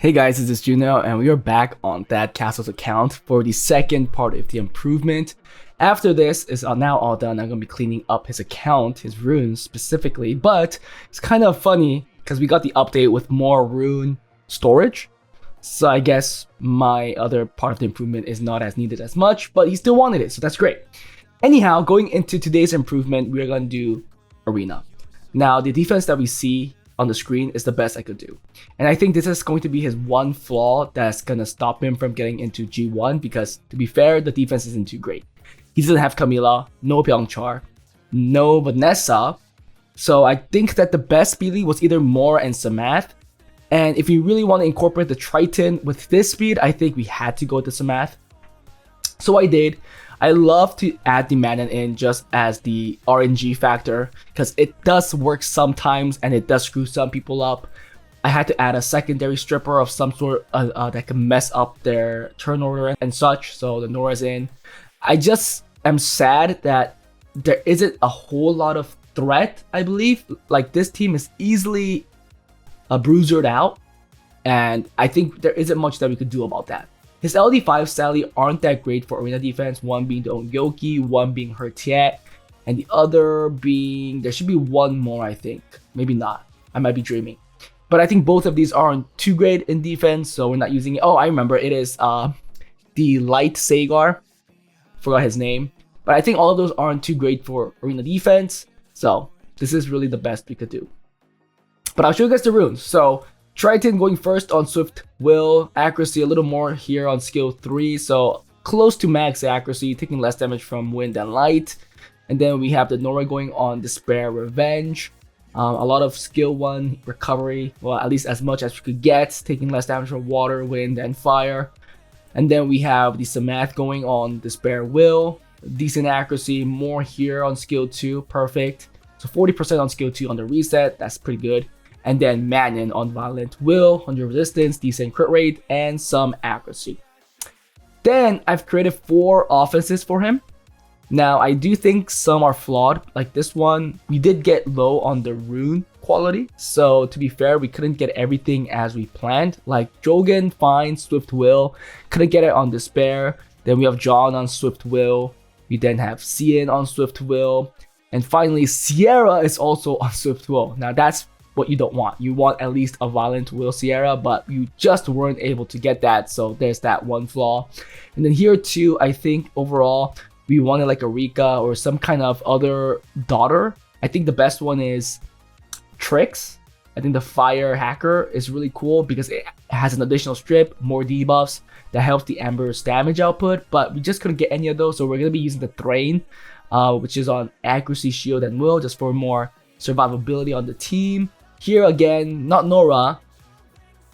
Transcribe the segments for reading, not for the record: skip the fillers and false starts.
Hey guys, this is Juno, and we are back on that Castle's account for the second part of the improvement. After this is now all done, I'm going to be cleaning up his account, his runes specifically, but it's kind of funny because we got the update with more rune storage. So I guess my other part of the improvement is not as needed as much, but he still wanted it, so that's great. Anyhow, going into today's improvement, we're going to do Arena. Now, the defense that we see on the screen is the best I could do. And I think this is going to be his one flaw that's going to stop him from getting into G1 because, to be fair, the defense isn't too great. He doesn't have Camila, no Pyeongchar, no Vanessa. So I think that the best speed was either Moore and Samath. And if you really want to incorporate the Triton with this speed, I think we had to go with the Samath. So I did. I love to add the Manon in just as the RNG factor because it does work sometimes and it does screw some people up. I had to add a secondary stripper of some sort that can mess up their turn order and such, so the Nora's in. I just am sad that there isn't a whole lot of threat, I believe. Like, this team is easily bruisered out, and I think there isn't much that we could do about that. His LD5 sadly aren't that great for arena defense, one being the Ongyoki, one being Hertiet, and the other being, there should be one more I think, maybe not, I might be dreaming. But I think both of these aren't too great in defense, so we're not using it. Oh, I remember, it is the Light Sagar, forgot his name. But I think all of those aren't too great for arena defense, so this is really the best we could do. But I'll show you guys the runes. So Triton going first on Swift Will, accuracy a little more here on skill 3, so close to max accuracy, taking less damage from wind and light. And then we have the Nora going on Despair Revenge, a lot of skill 1 recovery, well, at least as much as we could get, taking less damage from water, wind, and fire. And then we have the Samath going on Despair Will, decent accuracy, more here on skill 2, perfect. So 40% on skill 2 on the reset, that's pretty good. And then Manon on Violent Will, 100 resistance, decent crit rate, and some accuracy. Then I've created 4 offenses for him. Now I do think some are flawed, like this one. We did get low on the rune quality, so to be fair, we couldn't get everything as we planned. Like Jogan, fine, Swift Will, couldn't get it on Despair. Then we have John on Swift Will. We then have Cian on Swift Will. And finally, Sierra is also on Swift Will. Now that's what you don't want. You want at least a Violent Will Sierra, but you just weren't able to get that, so there's that one flaw. And then here too, I think overall we wanted like a Rika or some kind of other daughter. I think the best one is Trix. I think the Fire Hacker is really cool because it has an additional strip, more debuffs that helps the Ember's damage output, but we just couldn't get any of those, so we're going to be using the Thrain, which is on accuracy, shield, and will, just for more survivability on the team. Here again, not Nora.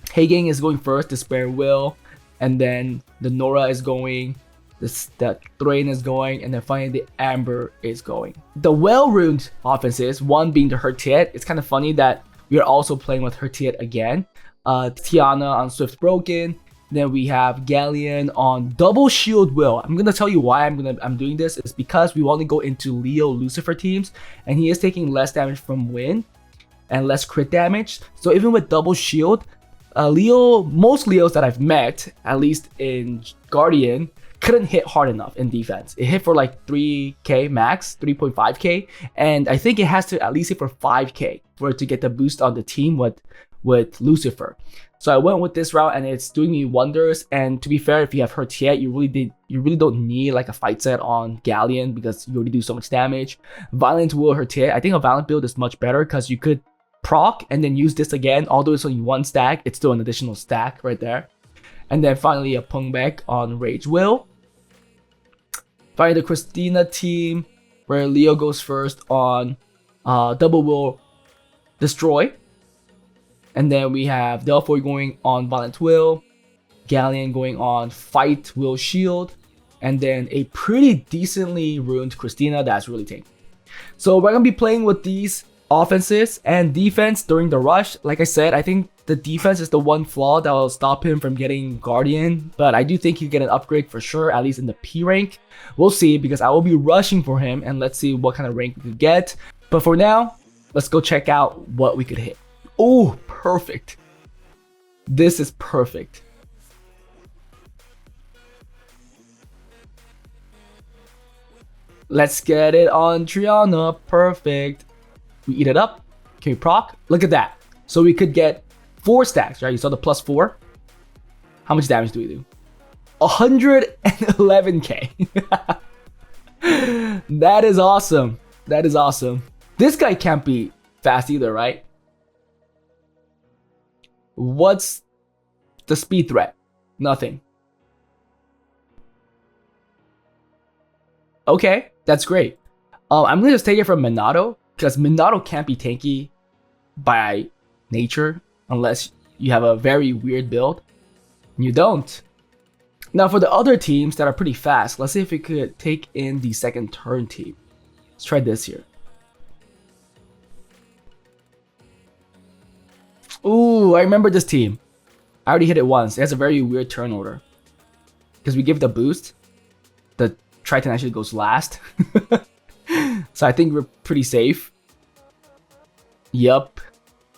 Hagang is going first, Despair Will, and then the Nora is going, the Thrain is going, and then finally the Amber is going. The well-runed offenses, one being the Hertiet. It's kind of funny that we are also playing with Hertiet again. Tiana on Swift Broken. Then we have Galleon on Double Shield Will. I'm gonna tell you why I'm doing this. It's because we want to go into Leo Lucifer teams, and he is taking less damage from wind and less crit damage. So even with double shield, most Leos that I've met, at least in Guardian, couldn't hit hard enough in defense. It hit for like 3k max, 3.5k, and I think it has to at least hit for 5k for it to get the boost on the team with Lucifer. So I went with this route and it's doing me wonders. And to be fair, if you have Hertiet, you really don't need like a fight set on Galleon because you already do so much damage. Violent Will Hertiet, I think a Violent build is much better because you could proc and then use this again, although it's only one stack, it's still an additional stack right there. And then finally a Pungbaek on Rage Will. Finally the Christina team, where Leo goes first on Double Will Destroy. And then we have Delphoid going on Violent Will, Galleon going on Fight Will Shield, and then a pretty decently runed Christina that's really tame. So we're going to be playing with these offenses and defense during the rush. Like I said, I think the defense is the one flaw that will stop him from getting Guardian, but I do think he'll get an upgrade for sure, at least in the P rank. We'll see, because I will be rushing for him, and let's see what kind of rank we could get. But for now, let's go check out what we could hit. Oh, perfect. This is perfect. Let's get it on Triana. Perfect. We eat it up. Can we proc? Look at that. So we could get 4 stacks, right? You saw the +4. How much damage do we do? 111k. That is awesome. That is awesome. This guy can't be fast either, right? What's the speed threat? Nothing. Okay, that's great. I'm gonna just take it from Minato, because Minato can't be tanky by nature unless you have a very weird build. You don't. Now for the other teams that are pretty fast, let's see if we could take in the second turn team. Let's try this here. Ooh, I remember this team. I already hit it once. It has a very weird turn order. Because we give the boost, the Triton actually goes last. So I think we're pretty safe. Yup.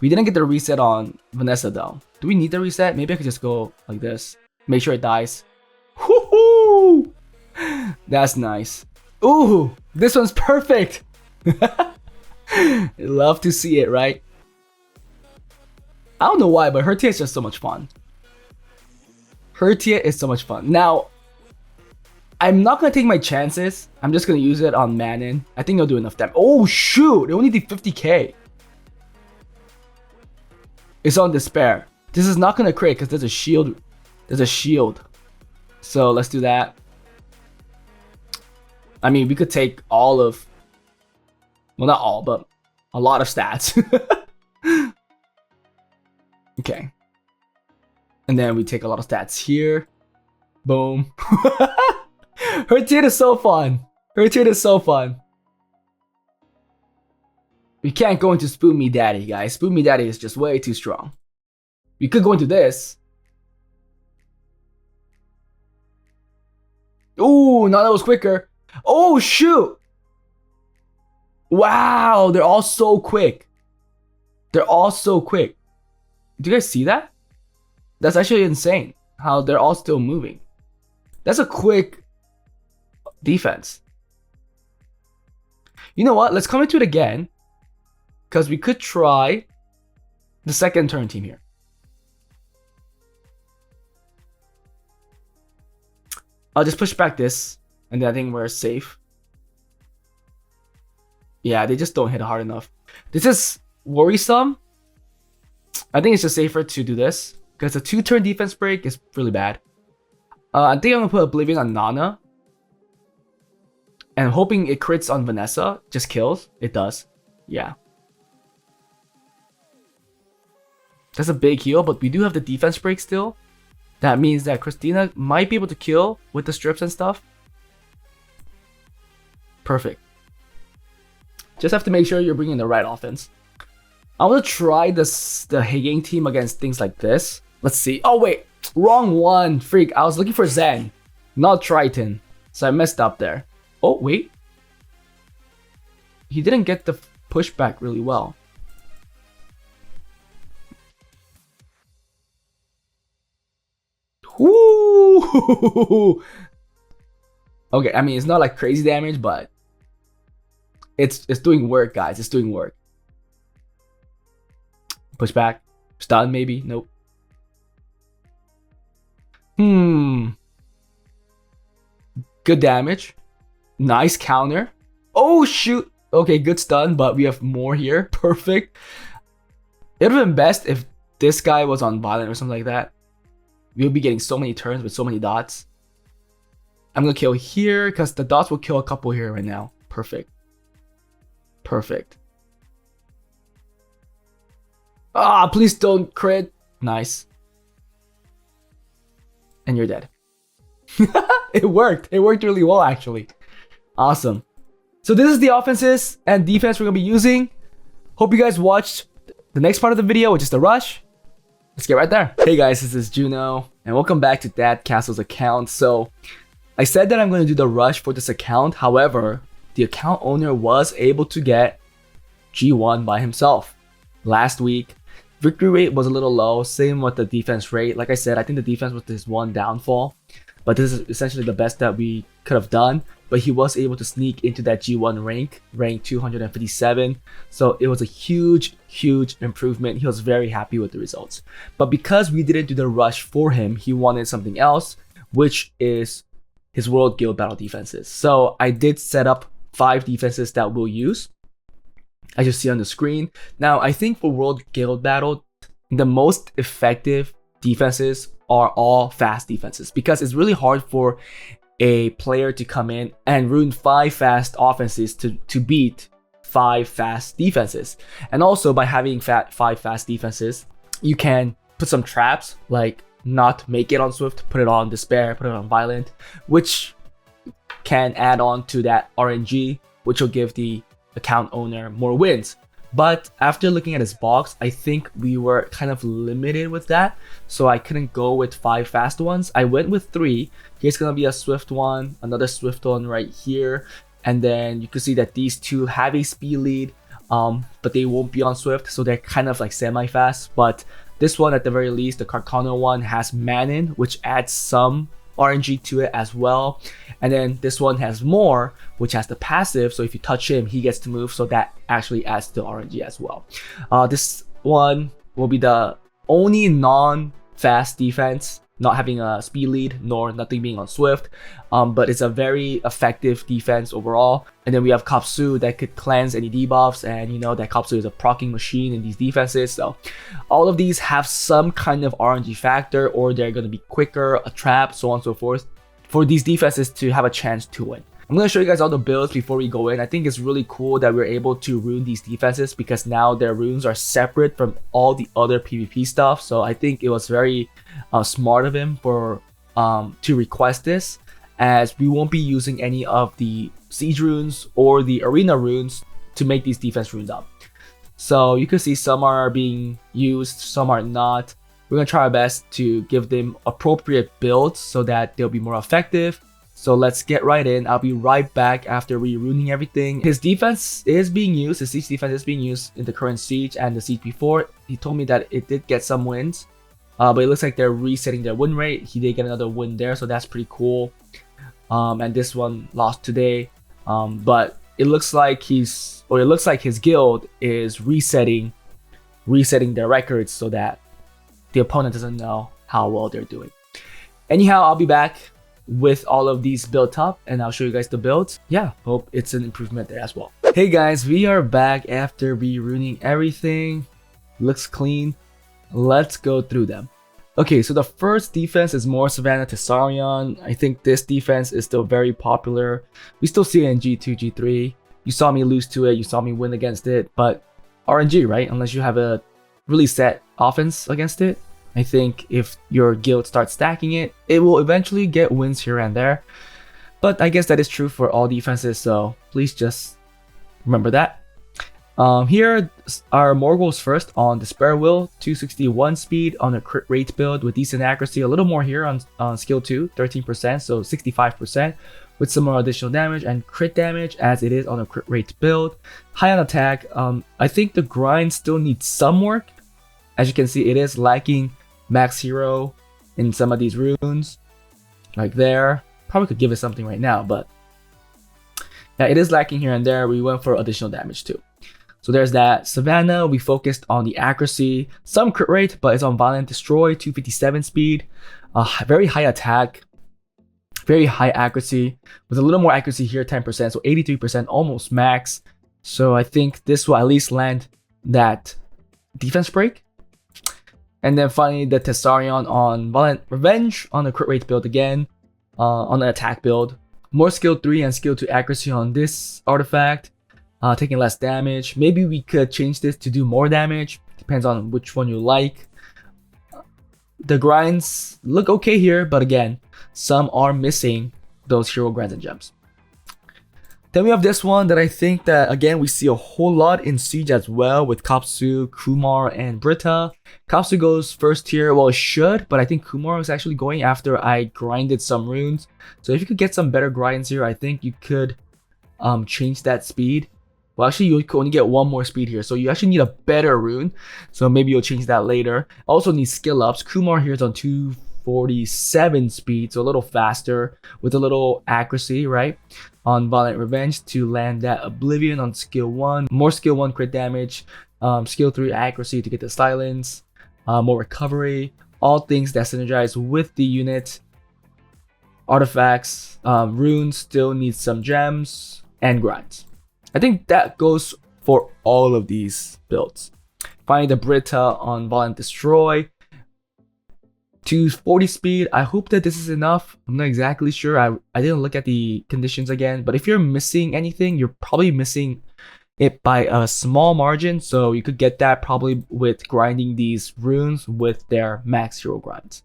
We didn't get the reset on Vanessa though. Do we need the reset? Maybe I could just go like this. Make sure it dies. Woohoo! That's nice. Ooh, this one's perfect. Love to see it, right? I don't know why, but Hertia is just so much fun. Hertia is so much fun. Now, I'm not going to take my chances. I'm just going to use it on Manon. I think they'll do enough damage. Oh, shoot. They only did 50k. It's on Despair. This is not going to crit because there's a shield. There's a shield. So let's do that. I mean, we could take all of... Well, not all, but a lot of stats. Okay. And then we take a lot of stats here. Boom. Her team is so fun. Her team is so fun. We can't go into Spoon Me Daddy, guys. Spoon Me Daddy is just way too strong. We could go into this. Ooh, no, that was quicker. Oh, shoot. Wow, they're all so quick. They're all so quick. Do you guys see that? That's actually insane how they're all still moving. That's a quick defense. You know what? Let's come into it again. Because we could try the second turn team here. I'll just push back this. And then I think we're safe. Yeah, they just don't hit hard enough. This is worrisome. I think it's just safer to do this. Because the 2-turn defense break is really bad. I think I'm going to put Oblivion on Nana. And hoping it crits on Vanessa. Just kills. It does. Yeah. That's a big heal, but we do have the defense break still. That means that Christina might be able to kill with the strips and stuff. Perfect. Just have to make sure you're bringing the right offense. I want to try the Haging team against things like this. Let's see. Oh, wait. Wrong one. Freak. I was looking for Zen, not Triton. So I messed up there. Oh, wait. He didn't get the pushback really well. Ooh. Okay, I mean, it's not like crazy damage, but it's doing work, guys. It's doing work. Push back. Stun, maybe? Nope. Good damage. Nice counter. Oh, shoot. Okay, good stun, but we have more here. Perfect. It would have been best if this guy was on Violent or something like that. We would be getting so many turns with so many dots. I'm going to kill here because the dots will kill a couple here right now. Perfect. Perfect. Ah, please don't crit. Nice. And you're dead. It worked. It worked really well, actually. Awesome. So this is the offenses and defense we're going to be using. Hope you guys watched the next part of the video, which is the rush. Let's get right there. Hey guys, this is Juno, and welcome back to Dad Castle's account. So I said that I'm going to do the rush for this account. However, the account owner was able to get G1 by himself last week. victory rate was a little low. Same with the defense rate. Like I said, I think the defense was his one downfall, but this is essentially the best that we could have done. But he was able to sneak into that G1 rank 257. So it was a huge improvement. He was very happy with the results. But because we didn't do the rush for him, he wanted something else, which is his World Guild Battle defenses. So I did set up 5 defenses that we'll use, as you see on the screen. Now, I think for World Guild Battle, the most effective defenses are all fast defenses, because it's really hard for a player to come in and ruin 5 fast offenses to beat 5 fast defenses. And also by having 5 fast defenses, you can put some traps, like not make it on Swift, put it on Despair, put it on Violent, which can add on to that RNG, which will give the account owner more wins. But after looking at his box, I think we were kind of limited with that, so I couldn't go with 5 fast ones. I went with 3. Here's gonna be a Swift one, another Swift one right here, and then you can see that these 2 have a speed lead, but they won't be on Swift, so they're kind of like semi-fast. But this one, at the very least, the Carcano one, has Manon, which adds some RNG to it as well. And then this one has More, which has the passive, so if you touch him, he gets to move, so that actually adds to RNG as well. This one will be the only non-fast defense, not having a speed lead nor nothing being on Swift, but it's a very effective defense overall. And then we have Kapsu that could cleanse any debuffs, and you know that Kapsu is a proccing machine in these defenses, so all of these have some kind of RNG factor, or they're going to be quicker, a trap, so on and so forth, for these defenses to have a chance to win. I'm going to show you guys all the builds before we go in. I think it's really cool that we're able to rune these defenses, because now their runes are separate from all the other PvP stuff. So I think it was very smart of him for to request this, as we won't be using any of the siege runes or the arena runes to make these defense runes up. So you can see some are being used, some are not. We're going to try our best to give them appropriate builds so that they'll be more effective. So let's get right in. I'll be right back after re-runing everything. His defense is being used, his siege defense is being used in the current siege and the siege before. He told me that it did get some wins, but it looks like they're resetting their win rate. He did get another win there, so that's pretty cool. And this one lost today, but it looks like his guild is resetting their records so that the opponent doesn't know how well they're doing. Anyhow, I'll be back with all of these built up and I'll show you guys the builds. Yeah, hope it's an improvement there as well. Hey guys, we are back after re-runing everything. Looks clean. Let's go through them. Okay, so the first defense is more Savannah Tessarion. I think this defense is still very popular. We still see it in G2, G3. You saw me lose to it, you saw me win against it, but RNG, right? Unless you have a really set offense against it. I think if your guild starts stacking it, it will eventually get wins here and there. But I guess that is true for all defenses, so please just remember that. Here are Morgul's first on Despair Will, 261 speed on a crit rate build with decent accuracy, a little more here on skill 2, 13%, so 65%, with some more additional damage and crit damage as it is on a crit rate build. High on attack. I think the grind still needs some work. As you can see, it is lacking max hero in some of these runes, like there. Probably could give it something right now, but yeah, it is lacking here and there. We went for additional damage too. So there's that. Savannah, we focused on the accuracy, some crit rate, but it's on Violent Destroy, 257 speed, very high attack, very high accuracy, with a little more accuracy here, 10%, so 83%, almost max. So I think this will at least land that defense break. And then finally, the Tessarion on Violent Revenge on the crit rate build again, on the attack build. More skill 3 and skill 2 accuracy on this artifact, taking less damage. Maybe we could change this to do more damage. Depends on which one you like. The grinds look okay here, but again, some are missing those hero grinds and gems. Then we have this one that I think that, again, we see a whole lot in Siege as well with Kapsu, Kumar, and Britta. Kapsu goes first here. Well, it should, but I think Kumar is actually going after I grinded some runes. So if you could get some better grinds here, I think you could change that speed. Well, actually, you could only get 1 more speed here, so you actually need a better rune. So maybe you'll change that later. Also need skill ups. Kumar here is on 247 speed, so a little faster with a little accuracy, right? On Violent Revenge to land that Oblivion on skill 1. More skill 1 crit damage. Skill 3 accuracy to get the silence. More recovery. All things that synergize with the unit. Artifacts. Runes still need some gems and grinds. I think that goes for all of these builds. Finally, the Brita on Violent Destroy. 240 speed. I hope that this is enough. I'm not exactly sure. I didn't look at the conditions again. But if you're missing anything, you're probably missing it by a small margin. So you could get that probably with grinding these runes with their max hero grinds.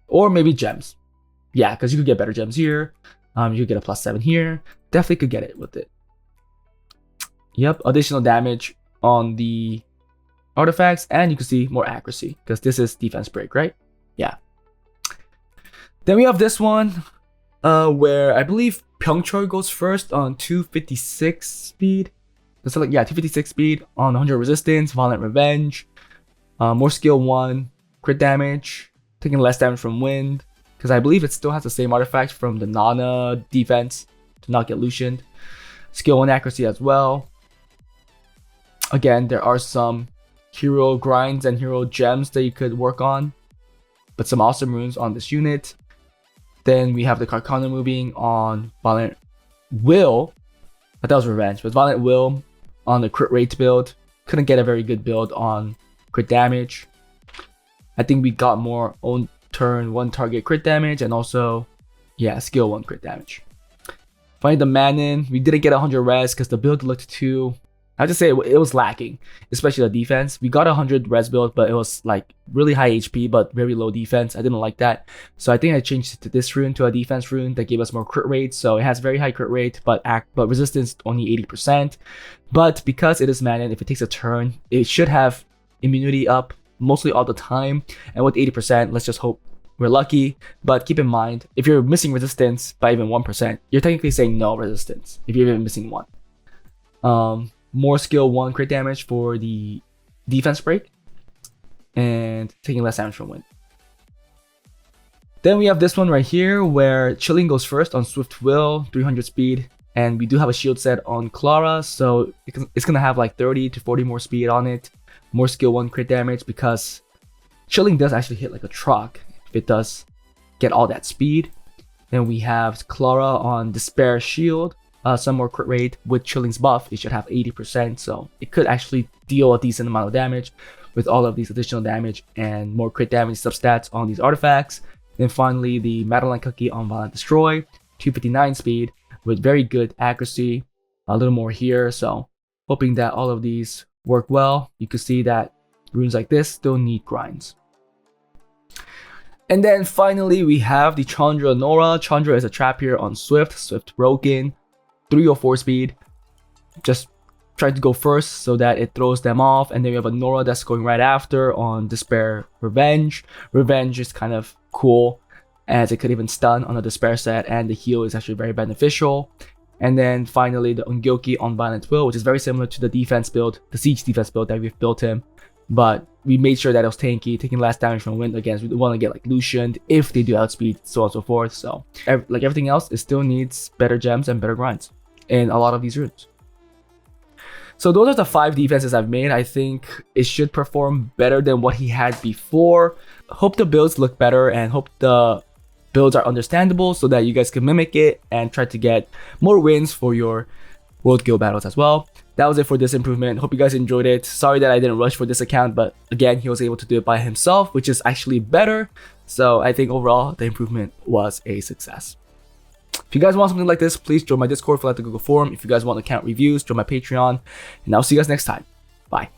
Or maybe gems. Yeah, because you could get better gems here. You could get a +7 here. Definitely could get it with it. Yep, additional damage on the artifacts, and you can see more accuracy because this is defense break, right? Yeah. Then we have this one where I believe Pyeongchul goes first on 256 speed. So like, yeah, 256 speed on 100 resistance, Violent Revenge, more skill 1, crit damage, taking less damage from wind because I believe it still has the same artifact from the Nana defense to not get Lucianed. Skill 1 accuracy as well. Again, there are some hero grinds and hero gems that you could work on, but some awesome runes on this unit. Then we have the Karkana moving on Violent Will. I thought that was Revenge, but Violent Will on the crit rate build. Couldn't get a very good build on crit damage. I think we got more own turn 1 target crit damage and also, yeah, skill 1 crit damage. Finally, the Manon. We didn't get 100 res because the build looked too... I have to say it was lacking, especially the defense. We got 100 res build, but it was like really high HP, but very low defense. I didn't like that. So I think I changed it to this rune, to a defense rune that gave us more crit rate. So it has very high crit rate, but resistance only 80%. But because it is Manon, if it takes a turn, it should have immunity up mostly all the time. And with 80%, let's just hope we're lucky. But keep in mind, if you're missing resistance by even 1%, you're technically saying no resistance if you're even missing 1. More skill 1 crit damage for the defense break and taking less damage from wind. Then we have this one right here where Chilling goes first on Swift Will, 300 speed, and we do have a shield set on Clara, so it's gonna have like 30 to 40 more speed on it. More skill 1 crit damage because Chilling does actually hit like a truck if it does get all that speed. Then we have Clara on Despair Shield. Some more crit rate. With Chilling's buff, it should have 80%, so it could actually deal a decent amount of damage with all of these additional damage and more crit damage substats on these artifacts. Then finally, the Madeline Cookie on Violent Destroy, 259 speed with very good accuracy, a little more here, so hoping that all of these work well. You can see that runes like this still need grinds. And then finally, we have the Chandra Nora. Chandra is a trap here on Swift broken. 304 speed, just try to go first so that it throws them off. And then we have a Nora that's going right after on Despair Revenge. Revenge is kind of cool as it could even stun on a Despair set, and the heal is actually very beneficial. And then finally the Ungyoki on Violent Will, which is very similar to the defense build, the siege defense build that we've built him, but we made sure that it was tanky, taking less damage from wind. Again, we want to get like Lucianed if they do outspeed, so on and so forth. So like everything else, it still needs better gems and better grinds in a lot of these runes. So those are the 5 defenses I've made. I think it should perform better than what he had before. Hope the builds look better and hope the builds are understandable so that you guys can mimic it and try to get more wins for your World Guild battles as well. That was it for this improvement. Hope you guys enjoyed it. Sorry that I didn't rush for this account, but again, he was able to do it by himself, which is actually better. So I think overall, the improvement was a success. If you guys want something like this, please join my Discord, fill out the Google form. If you guys want account reviews, join my Patreon, and I'll see you guys next time. Bye.